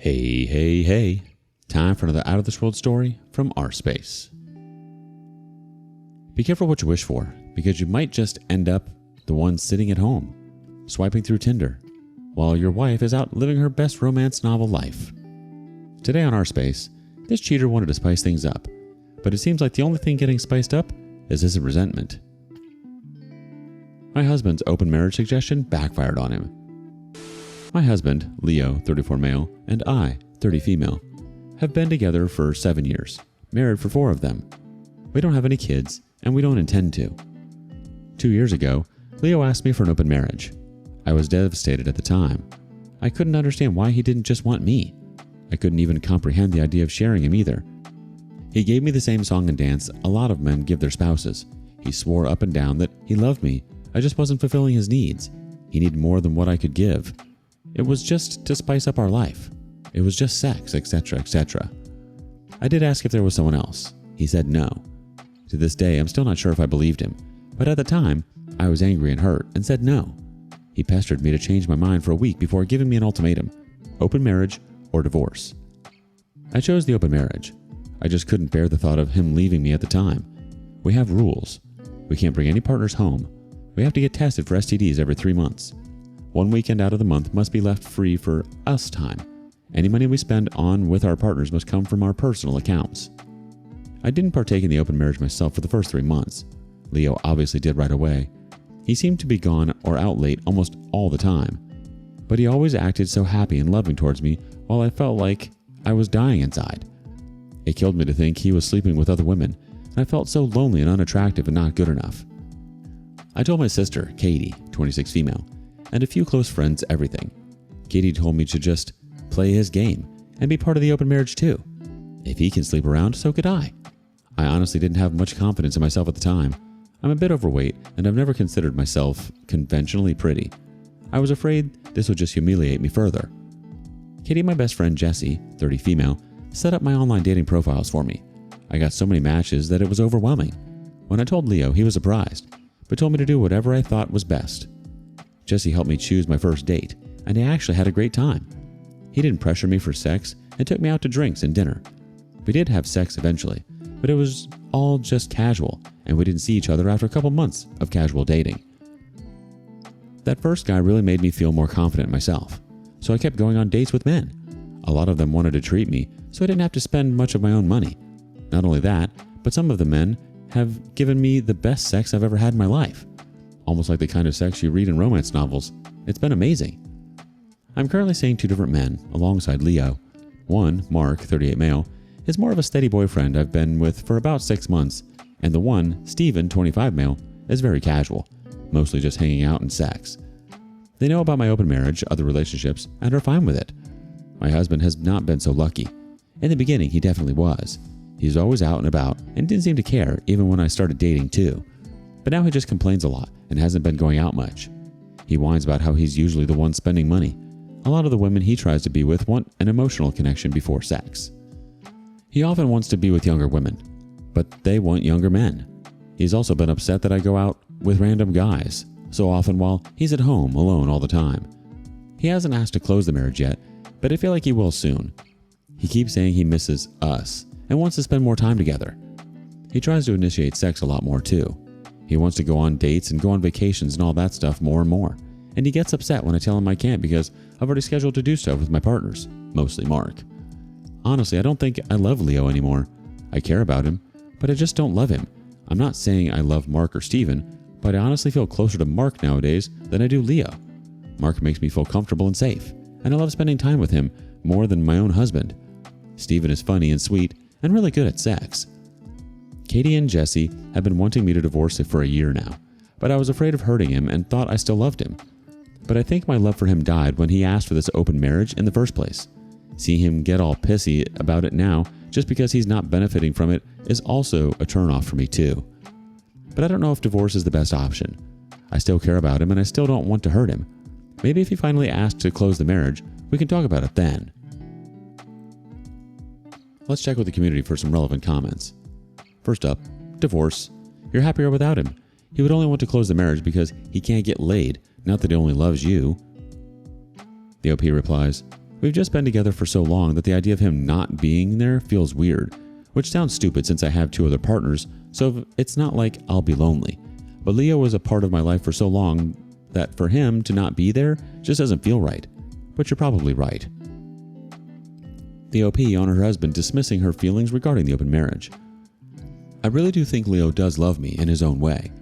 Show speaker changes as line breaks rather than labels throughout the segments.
Hey, hey, hey. Time for another out-of-this-world story from rSpace. Be careful what you wish for, because you might just end up the one sitting at home, swiping through Tinder, while your wife is out living her best romance novel life. Today on rSpace, this cheater wanted to spice things up, but it seems like the only thing getting spiced up is his resentment. My husband's open marriage suggestion backfired on him. My husband, Leo, 34 male, and I, 30 female, have been together for 7 years, married for 4 of them. We don't have any kids, and we don't intend to. 2 years ago, Leo asked me for an open marriage. I was devastated at the time. I couldn't understand why he didn't just want me. I couldn't even comprehend the idea of sharing him either. He gave me the same song and dance a lot of men give their spouses. He swore up and down that he loved me. I just wasn't fulfilling his needs. He needed more than what I could give. It was just to spice up our life. It was just sex, etc., etc. I did ask if there was someone else. He said no. To this day, I'm still not sure if I believed him, but at the time, I was angry and hurt and said no. He pestered me to change my mind for a week before giving me an ultimatum: open marriage or divorce. I chose the open marriage. I just couldn't bear the thought of him leaving me at the time. We have rules. We can't bring any partners home. We have to get tested for STDs every 3 months. 1 weekend out of the month must be left free for us time. Any money we spend on with our partners must come from our personal accounts. I didn't partake in the open marriage myself for the first 3 months. Leo obviously did right away. He seemed to be gone or out late almost all the time. But he always acted so happy and loving towards me while I felt like I was dying inside. It killed me to think he was sleeping with other women, and I felt so lonely and unattractive and not good enough. I told my sister, Katie, 26 female, and a few close friends everything. Katie told me to just play his game and be part of the open marriage too. If he can sleep around, so could I. I honestly didn't have much confidence in myself at the time. I'm a bit overweight and I've never considered myself conventionally pretty. I was afraid this would just humiliate me further. Katie and my best friend Jessie, 30 female, set up my online dating profiles for me. I got so many matches that it was overwhelming. When I told Leo, he was surprised, but told me to do whatever I thought was best. Jessie helped me choose my first date, and I actually had a great time. He didn't pressure me for sex and took me out to drinks and dinner. We did have sex eventually, but it was all just casual, and we didn't see each other after a couple months of casual dating. That first guy really made me feel more confident in myself, so I kept going on dates with men. A lot of them wanted to treat me, so I didn't have to spend much of my own money. Not only that, but some of the men have given me the best sex I've ever had in my life. Almost like the kind of sex you read in romance novels. It's been amazing. I'm currently seeing 2 different men alongside Leo. One, Mark, 38 male, is more of a steady boyfriend I've been with for about 6 months, and the one, Steven, 25 male, is very casual, mostly just hanging out and sex. They know about my open marriage, other relationships, and are fine with it. My husband has not been so lucky. In the beginning, he definitely was. He's always out and about and didn't seem to care even when I started dating too. But now he just complains a lot and hasn't been going out much. He whines about how he's usually the one spending money. A lot of the women he tries to be with want an emotional connection before sex. He often wants to be with younger women, but they want younger men. He's also been upset that I go out with random guys so often while he's at home alone all the time. He hasn't asked to close the marriage yet, but I feel like he will soon. He keeps saying he misses us and wants to spend more time together. He tries to initiate sex a lot more too. He wants to go on dates and go on vacations and all that stuff more and more. And he gets upset when I tell him I can't because I've already scheduled to do stuff with my partners, mostly Mark. Honestly, I don't think I love Leo anymore. I care about him, but I just don't love him. I'm not saying I love Mark or Steven, but I honestly feel closer to Mark nowadays than I do Leo. Mark makes me feel comfortable and safe, and I love spending time with him more than my own husband. Steven is funny and sweet and really good at sex. Katie and Jessie have been wanting me to divorce him for a year now, but I was afraid of hurting him and thought I still loved him. But I think my love for him died when he asked for this open marriage in the first place. Seeing him get all pissy about it now just because he's not benefiting from it is also a turnoff for me too. But I don't know if divorce is the best option. I still care about him and I still don't want to hurt him. Maybe if he finally asked to close the marriage, we can talk about it then. Let's check with the community for some relevant comments. First up, divorce. You're happier without him. He would only want to close the marriage because he can't get laid, not that he only loves you. The OP replies, We've just been together for so long that the idea of him not being there feels weird, which sounds stupid since I have 2 other partners, so it's not like I'll be lonely. But Leo was a part of my life for so long that for him to not be there just doesn't feel right. But you're probably right. The OP on her husband dismissing her feelings regarding the open marriage. I really do think Leo does love me in his own way.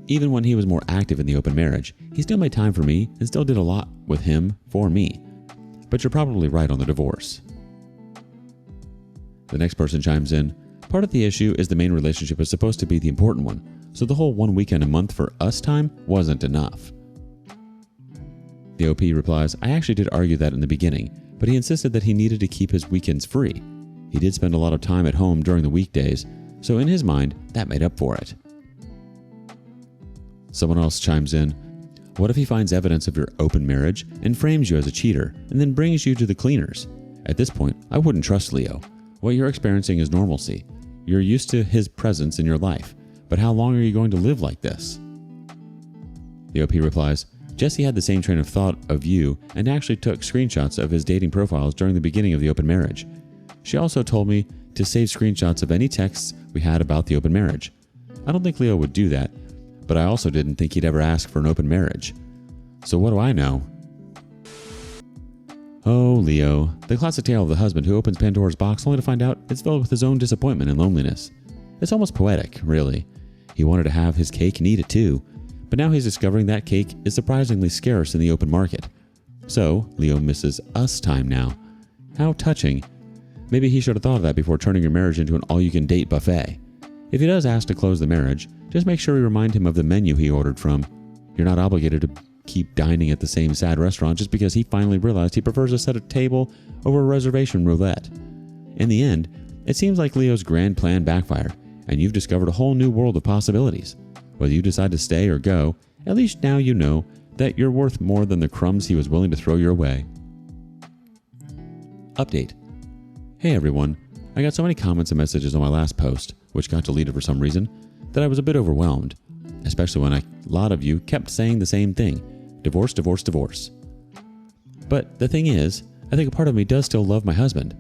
Even when he was more active in the open marriage, he still made time for me and still did a lot with him for me. But you're probably right on the divorce. The next person chimes in, part of the issue is the main relationship is supposed to be the important one, so the whole 1 weekend a month for us time wasn't enough. The OP replies, I actually did argue that in the beginning, but he insisted that he needed to keep his weekends free. He did spend a lot of time at home during the weekdays, so in his mind, that made up for it. Someone else chimes in, what if he finds evidence of your open marriage and frames you as a cheater and then brings you to the cleaners? At this point, I wouldn't trust Leo. What you're experiencing is normalcy. You're used to his presence in your life, but how long are you going to live like this? The OP replies, Jesse had the same train of thought of you and actually took screenshots of his dating profiles during the beginning of the open marriage. She also told me to save screenshots of any texts we had about the open marriage. I don't think Leo would do that, but I also didn't think he'd ever ask for an open marriage. So what do I know? Oh, Leo, the classic tale of the husband who opens Pandora's box only to find out it's filled with his own disappointment and loneliness. It's almost poetic, really. He wanted to have his cake and eat it too, but now he's discovering that cake is surprisingly scarce in the open market. So, Leo misses us time now. How touching. Maybe he should have thought of that before turning your marriage into an all-you-can-date buffet. If he does ask to close the marriage, just make sure you remind him of the menu he ordered from. You're not obligated to keep dining at the same sad restaurant just because he finally realized he prefers a set of table over a reservation roulette. In the end, it seems like Leo's grand plan backfired, and you've discovered a whole new world of possibilities. Whether you decide to stay or go, at least now you know that you're worth more than the crumbs he was willing to throw your way. Update. Hey everyone, I got so many comments and messages on my last post, which got deleted for some reason, that I was a bit overwhelmed, especially when a lot of you kept saying the same thing, divorce, divorce, divorce. But the thing is, I think a part of me does still love my husband.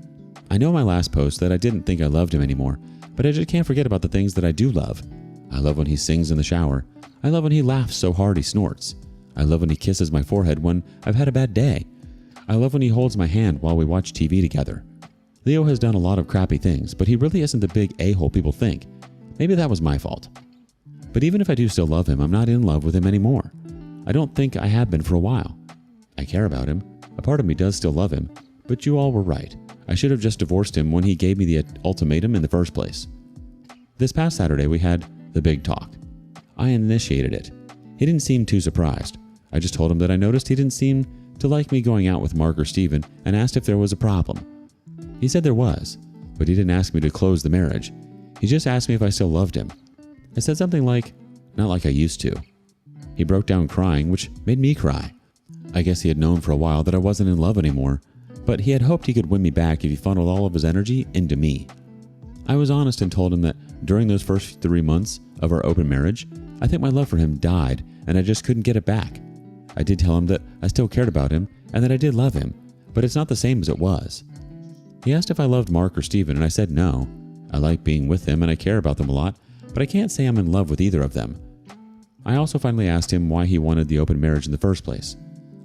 I know in my last post that I didn't think I loved him anymore, but I just can't forget about the things that I do love. I love when he sings in the shower. I love when he laughs so hard he snorts. I love when he kisses my forehead when I've had a bad day. I love when he holds my hand while we watch TV together. Leo has done a lot of crappy things, but he really isn't the big a-hole people think. Maybe that was my fault. But even if I do still love him, I'm not in love with him anymore. I don't think I have been for a while. I care about him. A part of me does still love him, but you all were right. I should have just divorced him when he gave me the ultimatum in the first place. This past Saturday, we had the big talk. I initiated it. He didn't seem too surprised. I just told him that I noticed he didn't seem to like me going out with Mark or Steven and asked if there was a problem. He said there was, but he didn't ask me to close the marriage. He just asked me if I still loved him. I said something like, not like I used to. He broke down crying, which made me cry. I guess he had known for a while that I wasn't in love anymore, but he had hoped he could win me back if he funneled all of his energy into me. I was honest and told him that during those first 3 months of our open marriage, I think my love for him died and I just couldn't get it back. I did tell him that I still cared about him and that I did love him, but it's not the same as it was. He asked if I loved Mark or Steven and I said no. I like being with them and I care about them a lot, but I can't say I'm in love with either of them. I also finally asked him why he wanted the open marriage in the first place.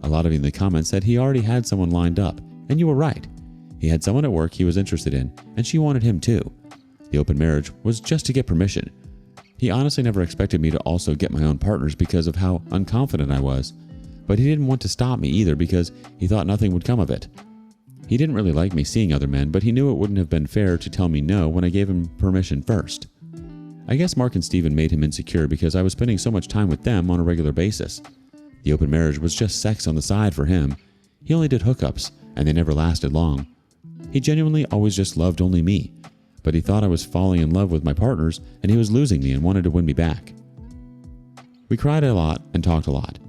A lot of you in the comments said he already had someone lined up, and you were right. He had someone at work he was interested in, and she wanted him too. The open marriage was just to get permission. He honestly never expected me to also get my own partners because of how unconfident I was, but he didn't want to stop me either because he thought nothing would come of it. He didn't really like me seeing other men, but he knew it wouldn't have been fair to tell me no when I gave him permission first. I guess Mark and Steven made him insecure because I was spending so much time with them on a regular basis. The open marriage was just sex on the side for him. He only did hookups, and they never lasted long. He genuinely always just loved only me, but he thought I was falling in love with my partners and he was losing me and wanted to win me back. We cried a lot and talked a lot.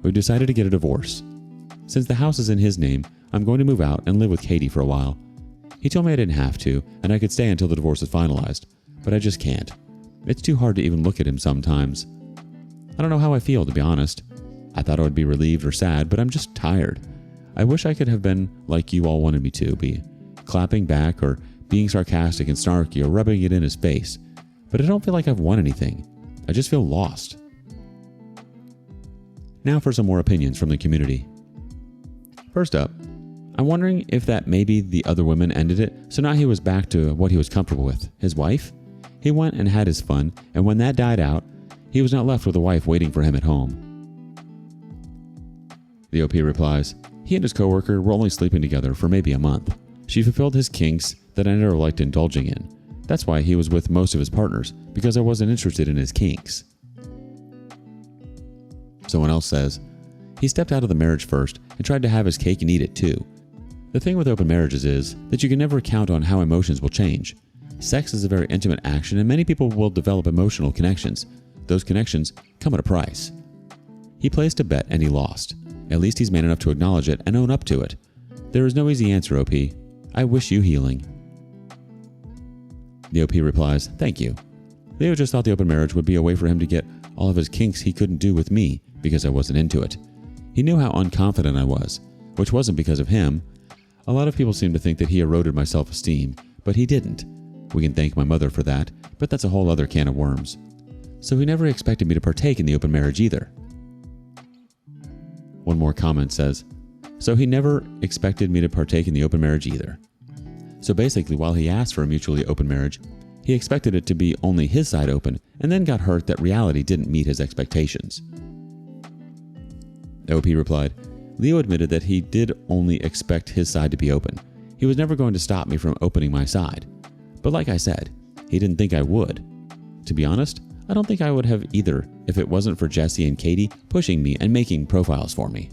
We decided to get a divorce. Since the house is in his name, I'm going to move out and live with Katie for a while. He told me I didn't have to, and I could stay until the divorce is finalized, but I just can't. It's too hard to even look at him sometimes. I don't know how I feel, to be honest. I thought I would be relieved or sad, but I'm just tired. I wish I could have been like you all wanted me to be, clapping back or being sarcastic and snarky or rubbing it in his face. But I don't feel like I've won anything. I just feel lost. Now for some more opinions from the community. First up, I'm wondering if that maybe the other women ended it, so now he was back to what he was comfortable with, his wife. He went and had his fun, and when that died out, he was not left with a wife waiting for him at home. The OP replies, he and his coworker were only sleeping together for maybe a month. She fulfilled his kinks that I never liked indulging in. That's why he was with most of his partners, because I wasn't interested in his kinks. Someone else says, he stepped out of the marriage first and tried to have his cake and eat it too. The thing with open marriages is that you can never count on how emotions will change. Sex is a very intimate action and many people will develop emotional connections. Those connections come at a price. He placed a bet and he lost. At least he's man enough to acknowledge it and own up to it. There is no easy answer, OP. I wish you healing. The OP replies, thank you. Leo just thought the open marriage would be a way for him to get all of his kinks he couldn't do with me because I wasn't into it. He knew how unconfident I was, which wasn't because of him. A lot of people seem to think that he eroded my self-esteem, but he didn't. We can thank my mother for that, but that's a whole other can of worms. So he never expected me to partake in the open marriage either. One more comment says, so he never expected me to partake in the open marriage either. So basically, while he asked for a mutually open marriage, he expected it to be only his side open and then got hurt that reality didn't meet his expectations. OP replied, Leo admitted that he did only expect his side to be open. He was never going to stop me from opening my side. But like I said, he didn't think I would. To be honest, I don't think I would have either if it wasn't for Jesse and Katie pushing me and making profiles for me.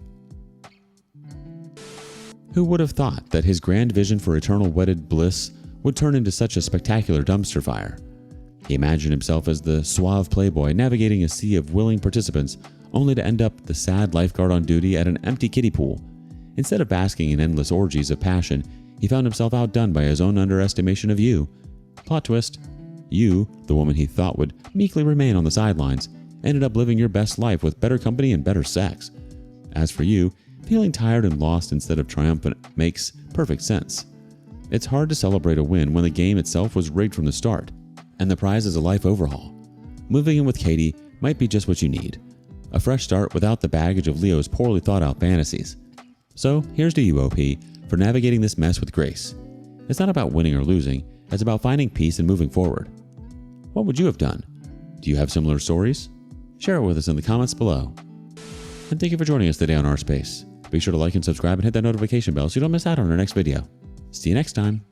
Who would have thought that his grand vision for eternal wedded bliss would turn into such a spectacular dumpster fire? He imagined himself as the suave playboy navigating a sea of willing participants, only to end up the sad lifeguard on duty at an empty kiddie pool. Instead of basking in endless orgies of passion, he found himself outdone by his own underestimation of you. Plot twist. You, the woman he thought would meekly remain on the sidelines, ended up living your best life with better company and better sex. As for you, feeling tired and lost instead of triumphant makes perfect sense. It's hard to celebrate a win when the game itself was rigged from the start, and the prize is a life overhaul. Moving in with Katie might be just what you need. A fresh start without the baggage of Leo's poorly thought out fantasies. So here's to you, OP, for navigating this mess with grace. It's not about winning or losing, it's about finding peace and moving forward. What would you have done? Do you have similar stories? Share it with us in the comments below. And thank you for joining us today on rSpace. Be sure to like and subscribe and hit that notification bell so you don't miss out on our next video. See you next time.